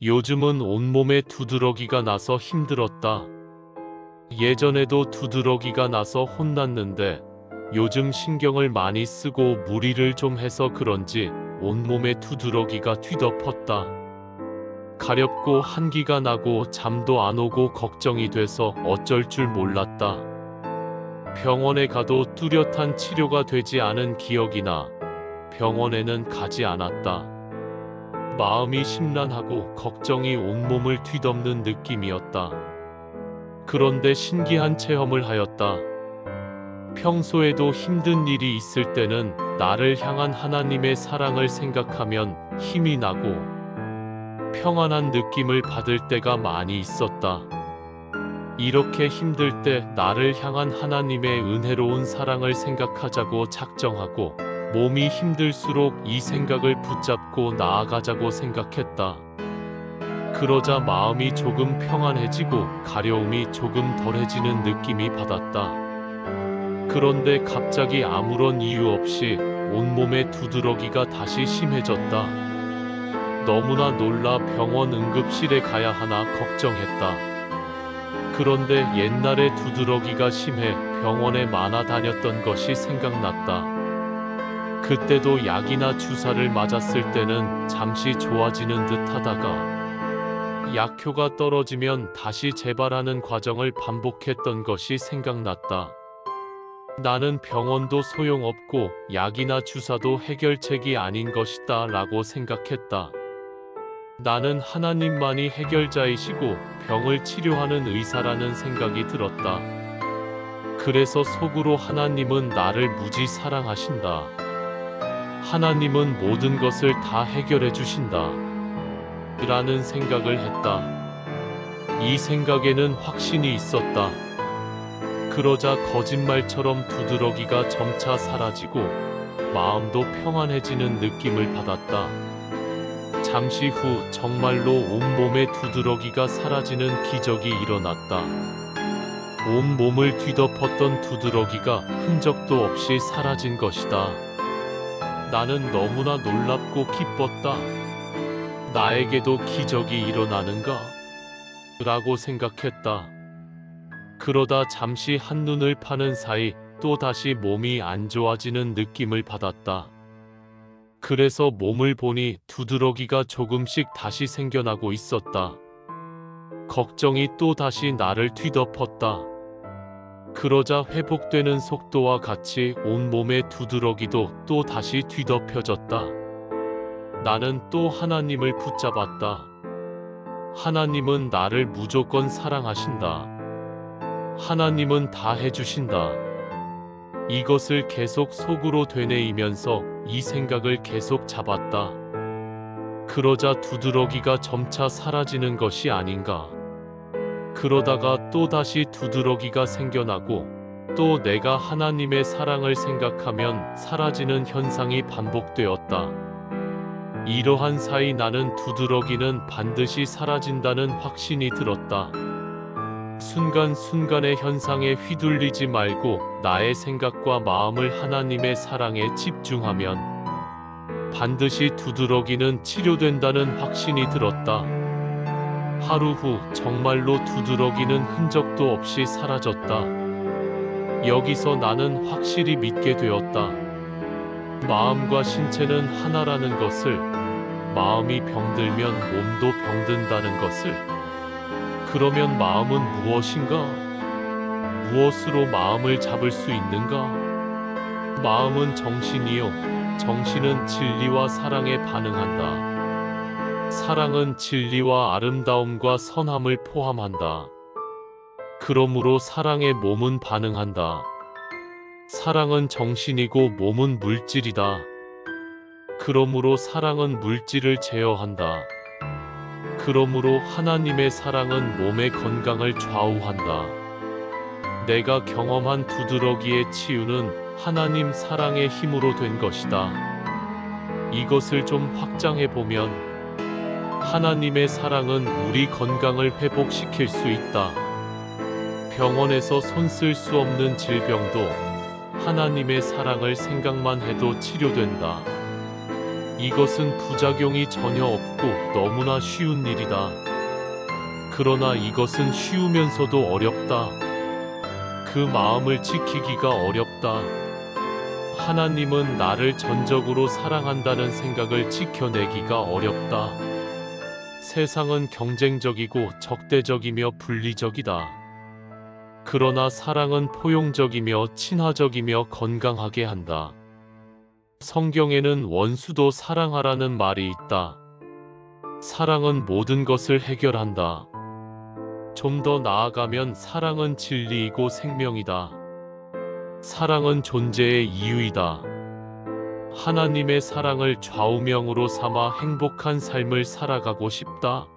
요즘은 온몸에 두드러기가 나서 힘들었다. 예전에도 두드러기가 나서 혼났는데 요즘 신경을 많이 쓰고 무리를 좀 해서 그런지 온몸에 두드러기가 뒤덮었다. 가렵고 한기가 나고 잠도 안 오고 걱정이 돼서 어쩔 줄 몰랐다. 병원에 가도 뚜렷한 치료가 되지 않은 기억이나 병원에는 가지 않았다. 마음이 심란하고 걱정이 온몸을 뒤덮는 느낌이었다. 그런데 신기한 체험을 하였다. 평소에도 힘든 일이 있을 때는 나를 향한 하나님의 사랑을 생각하면 힘이 나고 평안한 느낌을 받을 때가 많이 있었다. 이렇게 힘들 때 나를 향한 하나님의 은혜로운 사랑을 생각하자고 작정하고 몸이 힘들수록 이 생각을 붙잡고 나아가자고 생각했다. 그러자 마음이 조금 평안해지고 가려움이 조금 덜해지는 느낌이 받았다. 그런데 갑자기 아무런 이유 없이 온몸에 두드러기가 다시 심해졌다. 너무나 놀라 병원 응급실에 가야 하나 걱정했다. 그런데 옛날에 두드러기가 심해 병원에 많아 다녔던 것이 생각났다. 그때도 약이나 주사를 맞았을 때는 잠시 좋아지는 듯 하다가 약효가 떨어지면 다시 재발하는 과정을 반복했던 것이 생각났다. 나는 병원도 소용없고 약이나 주사도 해결책이 아닌 것이다 라고 생각했다. 나는 하나님만이 해결자이시고 병을 치료하는 의사라는 생각이 들었다. 그래서 속으로 하나님은 나를 무지 사랑하신다. 하나님은 모든 것을 다 해결해 주신다. 라는 생각을 했다. 이 생각에는 확신이 있었다. 그러자 거짓말처럼 두드러기가 점차 사라지고 마음도 평안해지는 느낌을 받았다. 잠시 후 정말로 온몸에 두드러기가 사라지는 기적이 일어났다. 온몸을 뒤덮었던 두드러기가 흔적도 없이 사라진 것이다. 나는 너무나 놀랍고 기뻤다. 나에게도 기적이 일어나는가? 라고 생각했다. 그러다 잠시 한눈을 파는 사이 또다시 몸이 안 좋아지는 느낌을 받았다. 그래서 몸을 보니 두드러기가 조금씩 다시 생겨나고 있었다. 걱정이 또다시 나를 뒤덮었다. 그러자 회복되는 속도와 같이 온몸의 두드러기도 또 다시 뒤덮여졌다. 나는 또 하나님을 붙잡았다. 하나님은 나를 무조건 사랑하신다. 하나님은 다 해주신다. 이것을 계속 속으로 되뇌이면서 이 생각을 계속 잡았다. 그러자 두드러기가 점차 사라지는 것이 아닌가. 그러다가 또다시 두드러기가 생겨나고 또 내가 하나님의 사랑을 생각하면 사라지는 현상이 반복되었다. 이러한 사이 나는 두드러기는 반드시 사라진다는 확신이 들었다. 순간순간의 현상에 휘둘리지 말고 나의 생각과 마음을 하나님의 사랑에 집중하면 반드시 두드러기는 치료된다는 확신이 들었다. 하루 후 정말로 두드러기는 흔적도 없이 사라졌다. 여기서 나는 확실히 믿게 되었다. 마음과 신체는 하나라는 것을, 마음이 병들면 몸도 병든다는 것을. 그러면 마음은 무엇인가? 무엇으로 마음을 잡을 수 있는가? 마음은 정신이요. 정신은 진리와 사랑에 반응한다. 사랑은 진리와 아름다움과 선함을 포함한다. 그러므로 사랑에 몸은 반응한다. 사랑은 정신이고 몸은 물질이다. 그러므로 사랑은 물질을 제어한다. 그러므로 하나님의 사랑은 몸의 건강을 좌우한다. 내가 경험한 두드러기의 치유는 하나님 사랑의 힘으로 된 것이다. 이것을 좀 확장해 보면 하나님의 사랑은 우리 건강을 회복시킬 수 있다. 병원에서 손 쓸 수 없는 질병도 하나님의 사랑을 생각만 해도 치료된다. 이것은 부작용이 전혀 없고 너무나 쉬운 일이다. 그러나 이것은 쉬우면서도 어렵다. 그 마음을 지키기가 어렵다. 하나님은 나를 전적으로 사랑한다는 생각을 지켜내기가 어렵다. 세상은 경쟁적이고 적대적이며 분리적이다. 그러나 사랑은 포용적이며 친화적이며 건강하게 한다. 성경에는 원수도 사랑하라는 말이 있다. 사랑은 모든 것을 해결한다. 좀 더 나아가면 사랑은 진리이고 생명이다. 사랑은 존재의 이유이다. 하나님의 사랑을 좌우명으로 삼아 행복한 삶을 살아가고 싶다.